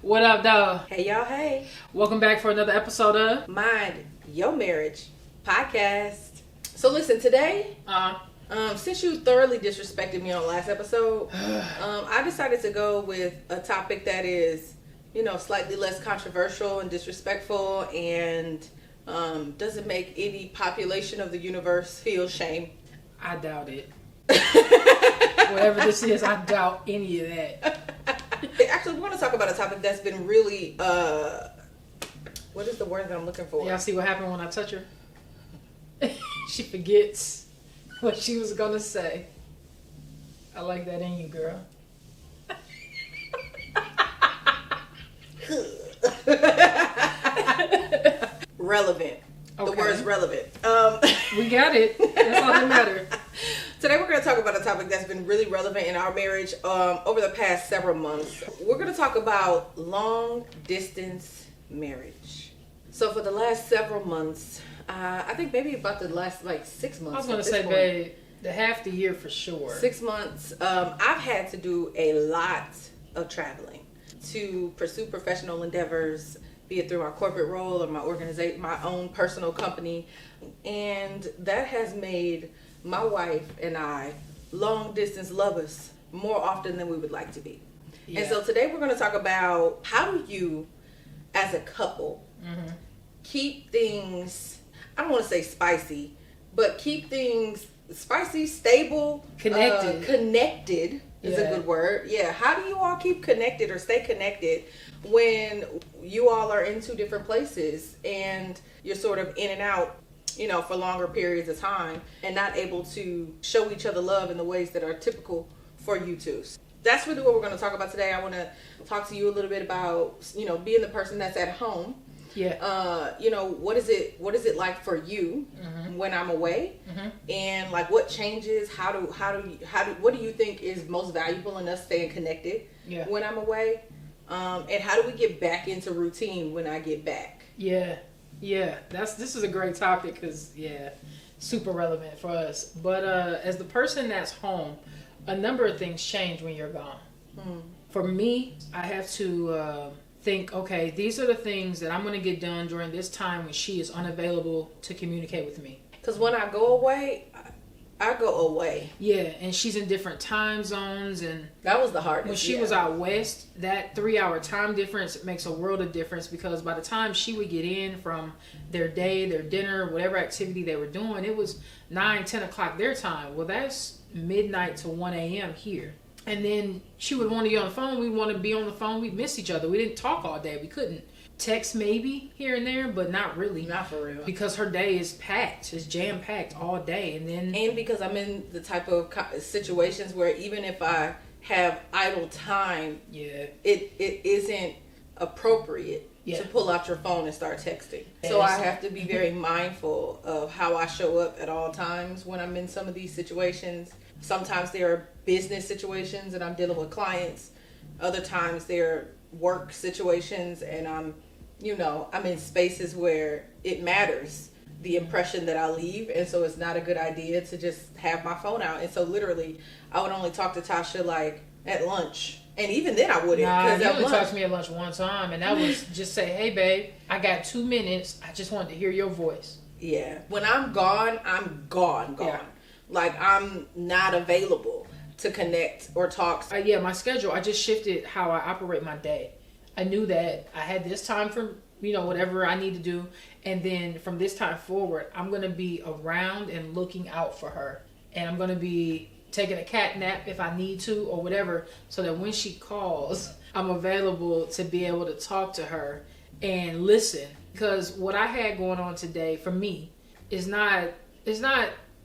What up, dog? Hey, y'all, hey. Welcome back for another episode of Mind Your Marriage podcast. So listen, today, since you thoroughly disrespected me on the last episode, I decided to go with a topic that is, slightly less controversial and disrespectful and doesn't make any population of the universe feel shame. I doubt it. Whatever this is, I doubt any of that. Actually, we're going to talk about a topic that's been really, what is the word that I'm looking for? Y'all see what happened when I touch her? She forgets what she was going to say. I like that in you, girl. Relevant. Okay. The word's relevant. We got it. That's all that matters. Today we're going to talk about a topic that's been really relevant in our marriage over the past several months. We're going to talk about long distance marriage. So for the last several months, I think maybe about the last 6 months. I was going to say, babe, the half the year for sure. 6 months. I've had to do a lot of traveling to pursue professional endeavors, be it through my corporate role or my organization, my own personal company. And that has made my wife and I long distance lovers more often than we would like to be. Yeah. And so today we're going to talk about how do you, as a couple, keep things, I don't want to say spicy, but keep things spicy, stable, connected is a good word. Yeah. How do you all keep connected or stay connected when you all are in two different places and you're sort of in and out, for longer periods of time and not able to show each other love in the ways that are typical for you two? That's really what we're going to talk about today. I want to talk to you a little bit about, being the person that's at home. Yeah. What is it like for you when I'm away? And what changes? What do you think is most valuable in us staying connected when I'm away? And how do we get back into routine when I get back? Yeah, this is a great topic because, super relevant for us. But as the person that's home, a number of things change when you're gone. For me, I have to think, okay, these are the things that I'm going to get done during this time when she is unavailable to communicate with me. Because when I go away, I go away. Yeah, and she's in different time zones, and that was the hardest. When she was out west, that 3-hour time difference makes a world of difference because by the time she would get in from their day, their dinner, whatever activity they were doing, it was 9-10 o'clock their time. Well, that's midnight to 1 a.m. here. And then she would want to get on the phone. We'd want to be on the phone. We'd miss each other. We didn't talk all day. We couldn't. Text maybe here and there, but not really. Not for real. Because her day is packed. It's jam-packed all day. And because I'm in the type of situations where even if I have idle time, it isn't appropriate to pull out your phone and start texting. So I have to be very mindful of how I show up at all times when I'm in some of these situations. Sometimes there are business situations and I'm dealing with clients. Other times there are work situations and I'm in spaces where it matters the impression that I leave, and so it's not a good idea to just have my phone out. And so literally I would only talk to Tasha at lunch, and even then I wouldn't. Nah, you only talked to me at lunch one time, and that was just say, hey babe, I got 2 minutes, I just wanted to hear your voice. Yeah, when I'm gone, I'm gone. I'm not available to connect or talk. My schedule, I just shifted how I operate my day. I knew that I had this time for, whatever I need to do. And then from this time forward, I'm going to be around and looking out for her. And I'm going to be taking a cat nap if I need to or whatever. So that when she calls, I'm available to be able to talk to her and listen. Because what I had going on today for me is not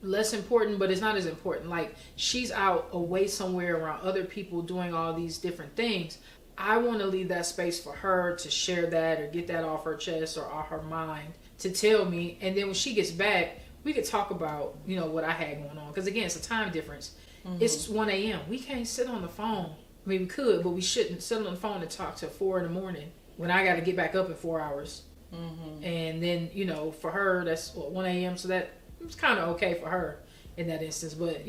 less important, but it's not as important. Like, she's out away somewhere around other people doing all these different things. I want to leave that space for her to share that or get that off her chest or off her mind to tell me. And then when she gets back, we could talk about, what I had going on. Because again, it's a time difference. It's 1 a.m. We can't sit on the phone. I mean, we could, but we shouldn't sit on the phone and talk till 4 in the morning when I got to get back up in 4 hours. And then, for her, that's 1 a.m. So that it's kind of okay for her in that instance. But,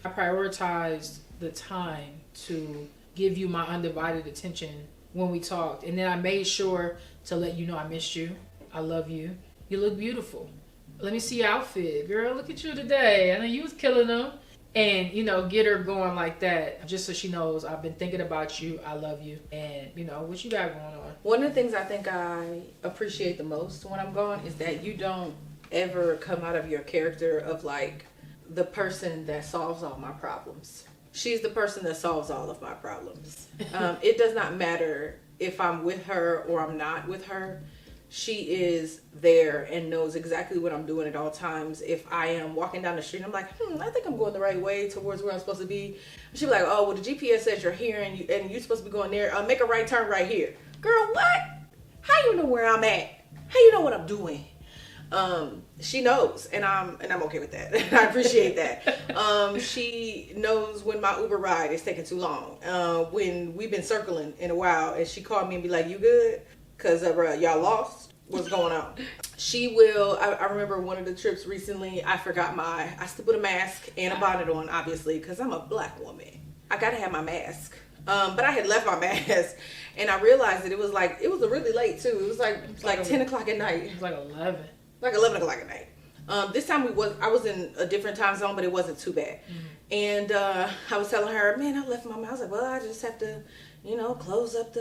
I prioritized the time to give you my undivided attention when we talked. And then I made sure to let you know I missed you. I love you. You look beautiful. Let me see your outfit. Girl, look at you today. I know you was killing them. And, you know, get her going like that, just so she knows I've been thinking about you. I love you. And, you know, what you got going on? One of the things I think I appreciate the most when I'm gone is that you don't ever come out of your character of like the person that solves all my problems. She's the person that solves all of my problems. It does not matter if I'm with her or I'm not with her. She is there and knows exactly what I'm doing at all times. If I am walking down the street, I'm like, I think I'm going the right way towards where I'm supposed to be. She'll be like, oh, well, the GPS says you're here and you're supposed to be going there. Make a right turn right here. Girl, what? How you know where I'm at? How you know what I'm doing? She knows, and I'm okay with that. I appreciate that. She knows when my Uber ride is taking too long. When we've been circling in a while, and she called me and be like, "You good? Cause y'all lost. What's going on?" She will. I remember one of the trips recently. I still put a mask and a bonnet on, obviously, because I'm a black woman. I gotta have my mask. But I had left my mask, and I realized that it was really late too. It was like 10 o'clock at night. It was like 11. Like 11 o'clock at night. This time I was in a different time zone, but it wasn't too bad. Mm-hmm. And I was telling her, man, I left my mask. I was like, well, I just have to, close up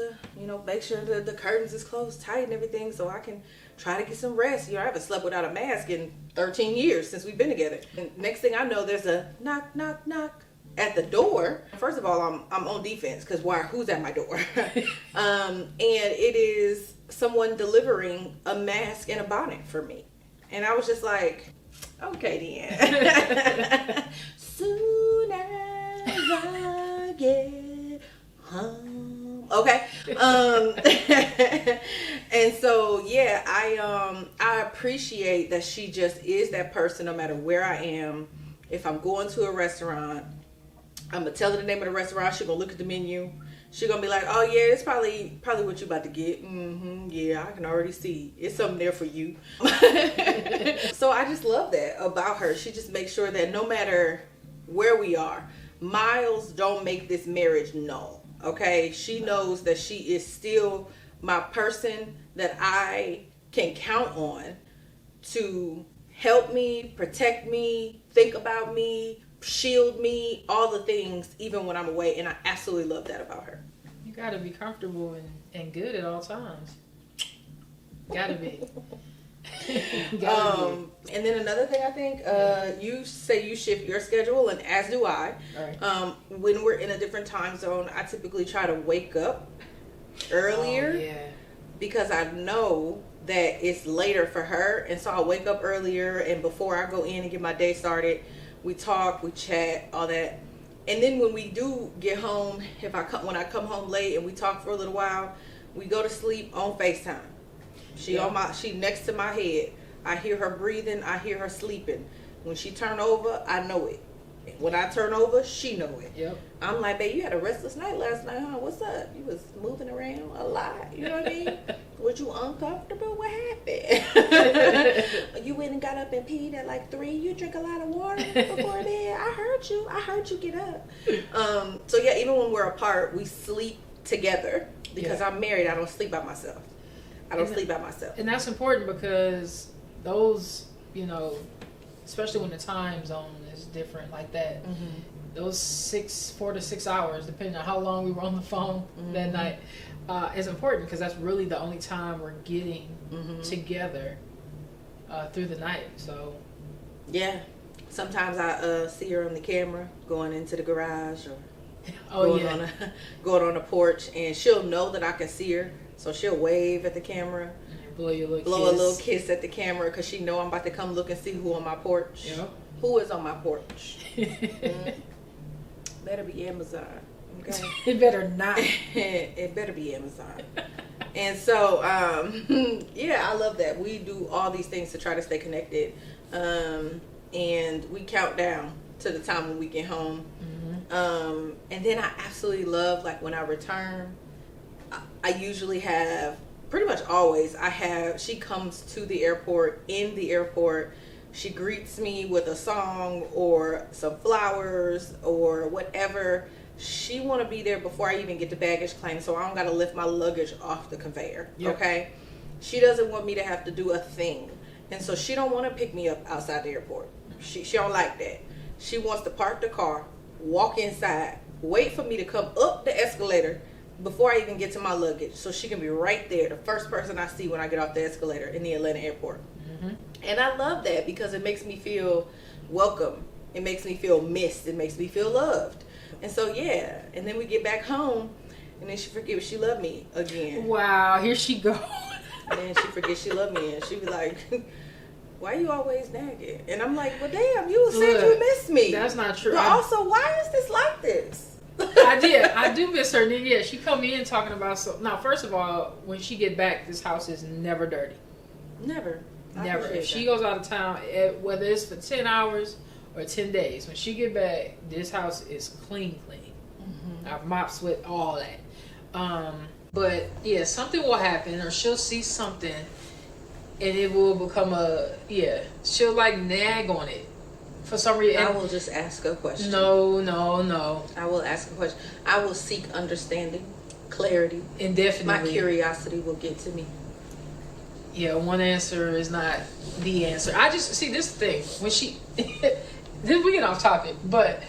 make sure the curtains is closed tight and everything so I can try to get some rest. I haven't slept without a mask in 13 years since we've been together. And next thing I know, there's a knock, knock, knock at the door. First of all, I'm on defense because who's at my door? And it is someone delivering a mask and a bonnet for me. And I was just like, okay then. Soon as I get home. Okay. And so yeah, I appreciate that she just is that person no matter where I am. If I'm going to a restaurant, I'm gonna tell her the name of the restaurant. She's gonna look at the menu. She's gonna be like, oh yeah, it's probably what you about to get. Yeah, I can already see. It's something there for you. So I just love that about her. She just makes sure that no matter where we are, miles don't make this marriage null. Okay? She knows that she is still my person that I can count on to help me, protect me, think about me, shield me, all the things, even when I'm away. And I absolutely love that about her. You gotta be comfortable and good at all times. Gotta be. And then another thing I think, you say you shift your schedule, and as do I. Right. When we're in a different time zone, I typically try to wake up earlier. Yeah. Because I know that it's later for her, and so I wake up earlier, and before I go in and get my day started, we talk, we chat, all that. And then when we do get home, when I come home late and we talk for a little while, we go to sleep on FaceTime. She next to my head. I hear her breathing, I hear her sleeping. When she turn over, I know it. When I turn over, she know it. Yep. I'm like, babe, you had a restless night last night, huh? What's up? You was moving around a lot. You know what I mean? Was you uncomfortable? What happened? You went and got up and peed at like 3. You drink a lot of water before bed. I heard you get up. So yeah, even when we're apart, we sleep together because I'm married. I don't sleep by myself. And that's important because those, especially when the time zone is different like that, those 4 to 6 hours, depending on how long we were on the phone that night, is important because that's really the only time we're getting together through the night. So yeah, sometimes I see her on the camera going into the garage or going on the porch, and she'll know that I can see her, so she'll wave at the camera. Blow a little kiss at the camera because she know I'm about to come look and see who on my porch. Yep. Who is on my porch? Better be Amazon. Okay. It better not. It better be Amazon. And so, yeah, I love that. We do all these things to try to stay connected. And we count down to the time when we get home. And then I absolutely love, like, when I return, I usually have, pretty much always, she comes to the airport, in the airport. She greets me with a song or some flowers or whatever. she want to be there before I even get to baggage claim, so I don't got to lift my luggage off the conveyor. Yep. Okay, she doesn't want me to have to do a thing, and so she don't want to pick me up outside the airport. She don't like that. She wants to park the car, walk inside, wait for me to come up the escalator before I even get to my luggage, so she can be right there, the first person I see when I get off the escalator in the Atlanta airport. Mm-hmm. And I love that because it makes me feel welcome. It makes me feel missed. It makes me feel loved. And so, yeah. And then we get back home, and then she forgets she loved me again. Wow, here she goes. And then she forgets she loved me, and she be like, why you always nagging? And I'm like, well, damn, you said you miss me. That's not true. But also, why is this like this? I do miss her. And then, yeah, she come in talking about now, first of all, when she get back, this house is never dirty. Never. If she goes out of town, whether it's for 10 hours or 10 days, when she get back, this house is clean. Mm-hmm. I've mopped, swept, all that. But yeah, something will happen, or she'll see something, and it will become she'll like nag on it for some reason. I will just ask a question. No. I will ask a question. I will seek understanding, clarity. Indefinitely. My curiosity will get to me. Yeah, one answer is not the answer. I just see this thing when she. Then we get off topic, but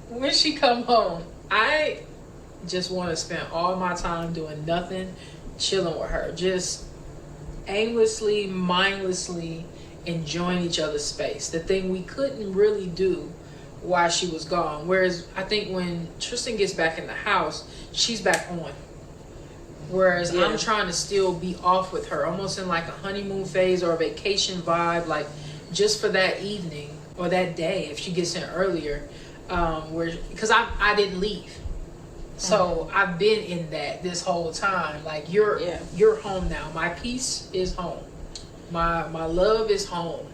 when she come home, I just want to spend all my time doing nothing, chilling with her, just aimlessly, mindlessly enjoying each other's space. The thing we couldn't really do while she was gone. Whereas I think when Tristan gets back in the house, she's back on. Whereas I'm trying to still be off with her, almost in like a honeymoon phase or a vacation vibe, like just for that evening or that day if she gets in earlier, because I didn't leave. So I've been in that this whole time. Like you're home now. My peace is home. My love is home.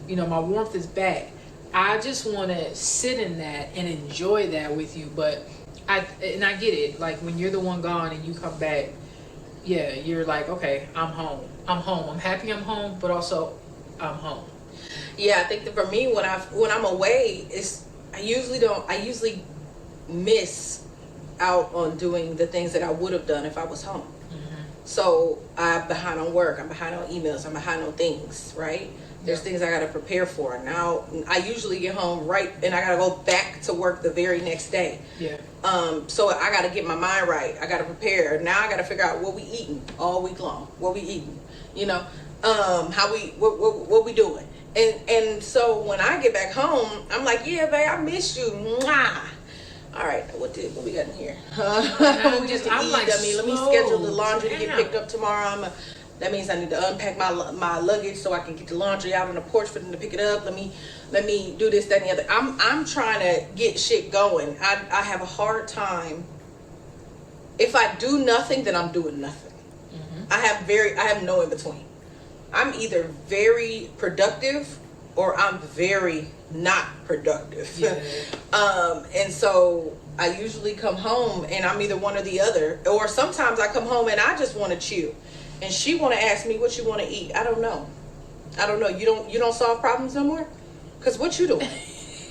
You know, my warmth is back. I just want to sit in that and enjoy that with you. But I get it. Like when you're the one gone and you come back, yeah, you're like, okay, I'm home. I'm happy I'm home, but also I'm home. Yeah, I think that for me, when I'm away, I usually miss out on doing the things that I would have done if I was home. Mm-hmm. So I'm behind on work, I'm behind on emails, I'm behind on things, right? There's things I got to prepare for. Now, I usually get home right, and I got to go back to work the very next day. Yeah. So I got to get my mind right. I got to prepare. Now I got to figure out what we eating all week long. What we eating, you know, what we doing. And so when I get back home, I'm like, yeah, babe, I miss you. Mwah. All right, what we got in here? Let me schedule the laundry to get picked up tomorrow. That means I need to unpack my luggage so I can get the laundry out on the porch for them to pick it up. Let me do this, that, and the other. I'm trying to get shit going. I have a hard time. If I do nothing, then I'm doing nothing. Mm-hmm. I have no in between. I'm either very productive or I'm very not productive. Yeah. And so I usually come home and I'm either one or the other. Or sometimes I come home and I just want to chill. And she want to ask me what you want to eat. I don't know. You don't solve problems no more? Because what you doing?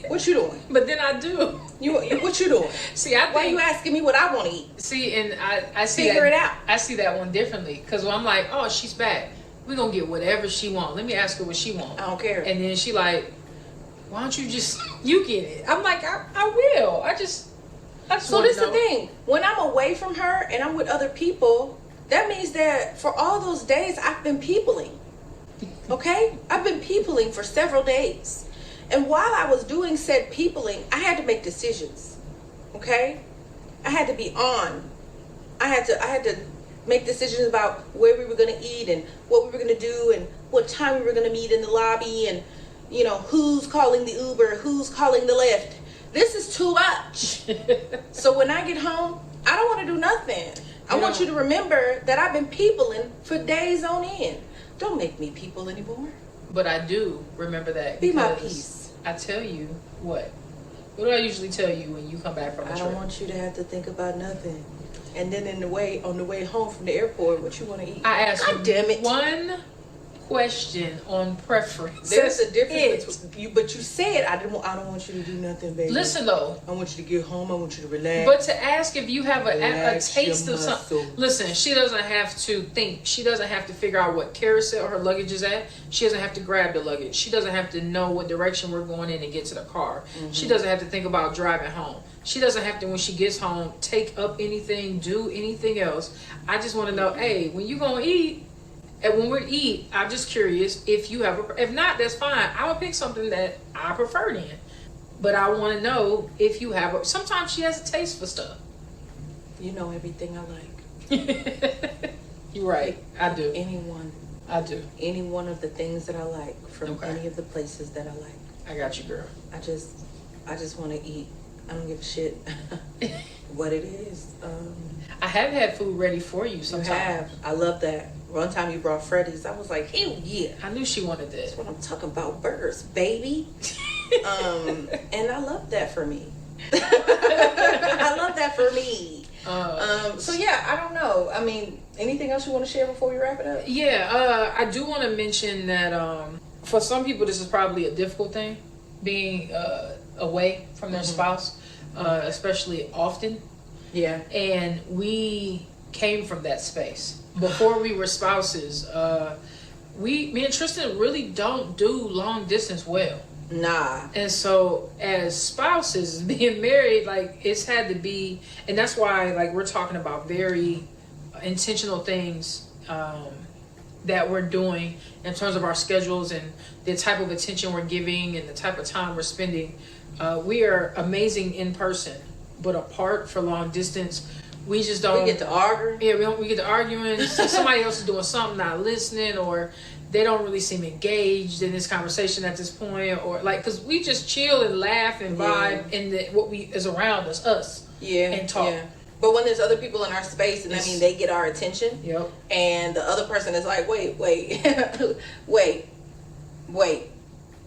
What you doing? But then I do. What you doing? See, I think, why you asking me what I want to eat? See, and I see figure it out. I see that one differently. Because I'm like, oh, she's back. We're going to get whatever she wants. Let me ask her what she wants. I don't care. And then she like, why don't you just, you get it. I'm like, I will. I just So this is the thing. When I'm away from her and I'm with other people, that means that for all those days, I've been peopling. Okay? I've been peopling for several days. And while I was doing said peopling, I had to make decisions. Okay? I had to be on. I had to make decisions about where we were going to eat and what we were going to do and what time we were going to meet in the lobby and, you know, who's calling the Uber, who's calling the Lyft. This is too much. So when I get home, I don't want to do nothing. I want you to remember that I've been peopling for days on end. Don't make me people anymore. But I do remember that. Be my peace. I tell you what. What do I usually tell you when you come back from a trip? I don't want you to have to think about nothing. And then on the way home from the airport, what you want to eat? I asked God damn it. one question on preference. There's a difference between you, but you said I don't want you to do nothing, baby. Listen though, I want you to get home. I want you to relax. But to ask if you have a taste of something. muscles. Listen, she doesn't have to think. She doesn't have to figure out what carousel her luggage is at. She doesn't have to grab the luggage. She doesn't have to know what direction we're going in to get to the car. She doesn't have to think about driving home. She doesn't have to, when she gets home, take up anything, do anything else. I just want to know, hey, when you gonna eat? And when we eat, I'm just curious if you have if not, that's fine. I would pick something that I prefer then. But I want to know if you have sometimes she has a taste for stuff. You know everything I like. You're right. I do. I do. Any one of the things that I like from Okay. any of the places that I like. I got you, girl. I just want to eat. I don't give a shit what it is. I have had food ready for you sometimes. You have. I love that. One time you brought Freddy's. I was like, hell yeah. I knew she wanted That's that. what I'm talking about. Burgers, baby. And I love that for me. I love that for me. So yeah, I don't know. I mean, anything else you want to share before we wrap it up? Yeah, I do want to mention that for some people this is probably a difficult thing, being away from their spouse, especially often. Yeah. And we came from that space. Before we were spouses, me and Tristan really don't do long distance well. Nah. And so as spouses, being married, like it's had to be, and that's why like we're talking about very intentional things that we're doing in terms of our schedules and the type of attention we're giving and the type of time we're spending. We are amazing in person, but apart for long distance, we just don't. We get to argue. Yeah, we get to arguing. So somebody else is doing something, not listening, or they don't really seem engaged in this conversation at this point, or like, cause we just chill and laugh and vibe, and what we is around us, Yeah, and talk. Yeah. But when there's other people in our space, and I mean they get our attention, Yep. and the other person is like, wait,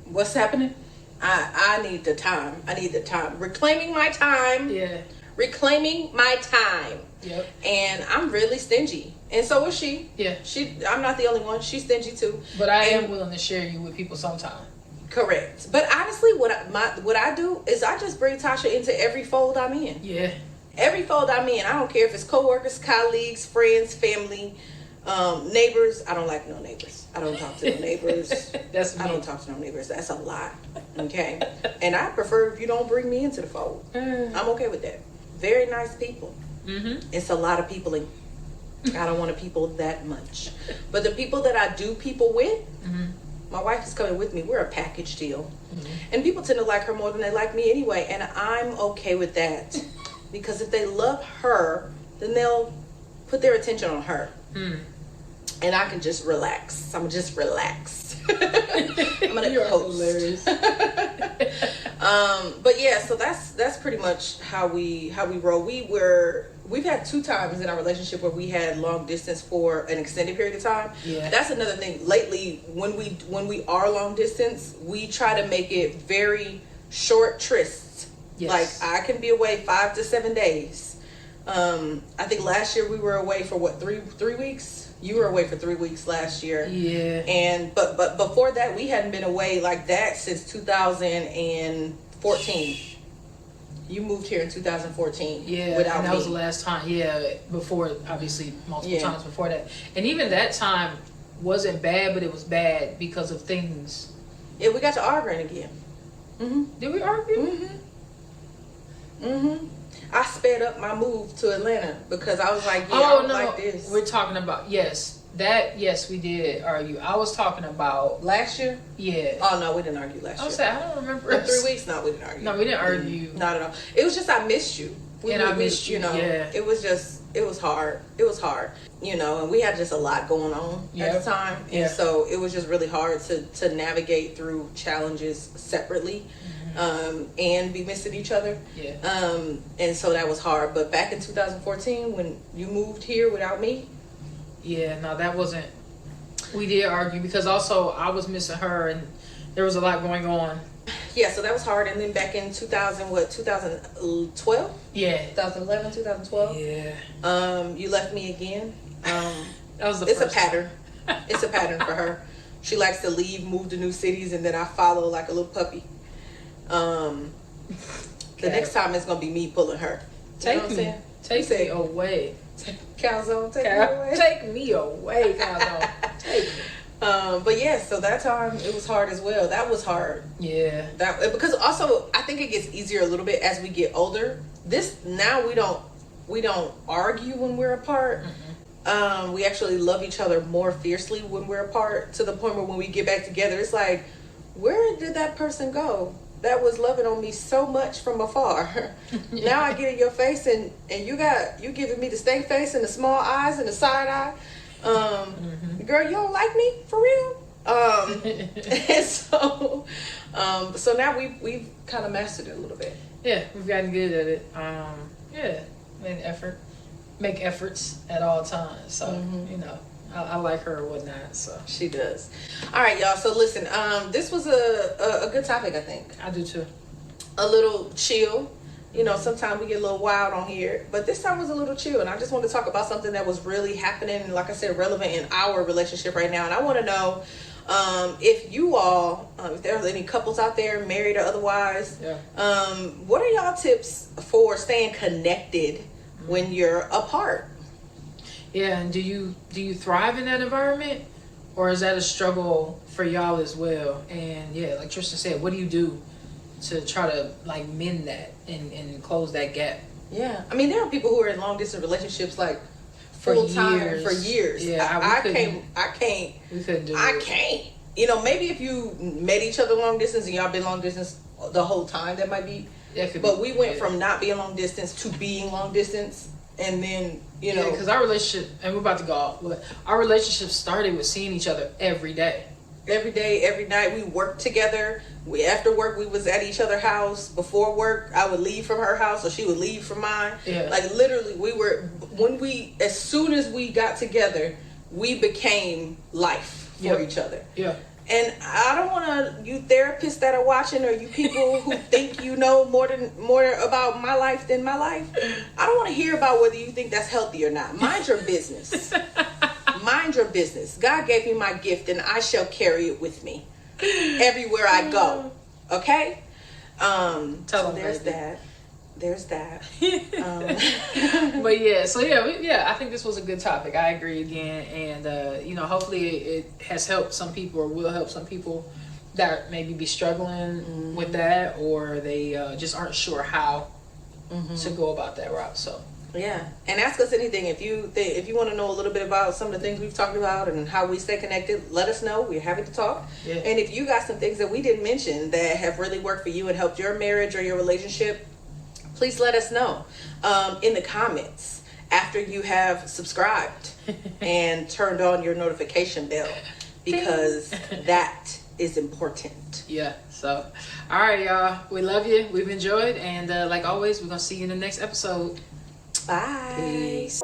what's happening? I need the time. I need the time. Reclaiming my time. Yeah. Reclaiming my time. Yep. And I'm really stingy, and so is she. Yeah. I'm not the only one. She's stingy too. But I am willing to share you with people sometime. Correct. But honestly, what I do is I just bring Tasha into every fold I'm in. Yeah. Every fold I'm in. I don't care if it's coworkers, colleagues, friends, family, neighbors. I don't like no neighbors. I don't talk to no neighbors. That's me. I don't talk to no neighbors. That's a lot. Okay. And I prefer if you don't bring me into the fold. I'm okay with that. Very nice people. Mm-hmm. It's a lot of peopling. I don't want to people that much. But the people that I do people with, my wife is coming with me. We're a package deal. And people tend to like her more than they like me anyway. And I'm okay with that. Because if they love her, then they'll put their attention on her. And I can just relax. I'm just relax. I'm gonna coast. Hilarious. But yeah, so that's pretty much how we roll. We've had 2 times in our relationship where we had long distance for an extended period of time. Yeah. That's another thing. Lately, when we are long distance, we try to make it very short trysts. Yes. Like I can be away 5 to 7 days. I think last year we were away for what, 3 weeks? You were away for 3 weeks last year. Yeah. And but before that, we hadn't been away like that since 2014. You moved here in 2014. Yeah, without and that me. was the last time. Yeah, before obviously multiple times before that, and even that time wasn't bad, but it was bad because of things. Yeah, we got to arguing again. Did we argue? I sped up my move to Atlanta because I was like, I don't like this. We're talking about yes, we did argue. I was talking about Last year? yeah. Oh no, we didn't argue last I year. was saying I don't remember. For 3 weeks? No, we didn't argue. No, we didn't argue. Not at all. It was just I missed you. I missed you. You know, yeah. it was hard. It was hard. You know, and we had just a lot going on at the time, and so it was just really hard to navigate through challenges separately. And be missing each other. Yeah. And so that was hard. But back in 2014, when you moved here without me, Yeah, no, that wasn't. We did argue because also I was missing her and there was a lot going on. yeah, so that was hard. And then back in 2012? Yeah. 2011, 2012? Yeah. You left me again. That was the It's first a pattern. It's a pattern for her. She likes to leave, move to new cities, and then I follow like a little puppy. The next time it's gonna be me pulling her. Take me away. Calzone, take me away. Take me away, Calzone. Take me. But yeah, so that time it was hard as well. That was hard. Yeah. Because also I think it gets easier a little bit as we get older. Now we don't argue when we're apart. Mm-hmm. We actually love each other more fiercely when we're apart, to the point where when we get back together, it's like, where did that person go that was loving on me so much from afar? Now I get in your face and you giving me the stank face and the small eyes and the side eye. Girl, you don't like me for real? And so now we've kind of mastered it a little bit. Yeah, we've gotten good at it. Make efforts at all times. So you know, I like her or whatnot. So she does. All right, y'all. So listen, this was a good topic, I think. I do too. A little chill. You know, sometimes we get a little wild on here, but this time was a little chill. And I just want to talk about something that was really happening, like I said, relevant in our relationship right now. And I want to know if you all, if there's any couples out there, married or otherwise, what are y'all tips for staying connected when you're apart? Yeah, and do you thrive in that environment, or is that a struggle for y'all as well? And yeah, like Tristan said, what do you do to try to like mend that and close that gap? Yeah, I mean, there are people who are in long distance relationships like full time for years. Yeah, I can't. We couldn't do it. I can't. You know, maybe if you met each other long distance and y'all been long distance the whole time, that might be. But we went from not being long distance to being long distance, and then because our relationship, and we're about to go off, but our relationship started with seeing each other every day. Every day, every night. We worked together. After work, we was at each other's house. Before work, I would leave from her house, or she would leave from mine. Yeah. Like literally, as soon as we got together, we became life for each other. Yeah. And I don't want you therapists that are watching, or you people who think you know more about my life than my life. I don't want to hear about whether you think that's healthy or not. Mind your business. Mind your business. God gave me my gift, and I shall carry it with me everywhere I go. Okay? There's that. But yeah, so I think this was a good topic. I agree again, and hopefully it has helped some people, or will help some people that maybe be struggling with that, or they just aren't sure how to go about that route. So. Yeah, and ask us anything if you want to know a little bit about some of the things we've talked about and how we stay connected. Let us know. We're happy to talk. Yeah. And if you got some things that we didn't mention that have really worked for you and helped your marriage or your relationship, please let us know in the comments after you have subscribed and turned on your notification bell, because that is important. Yeah. So, all right, y'all. We love you. We've enjoyed, and like always, we're gonna see you in the next episode. Bye. Peace.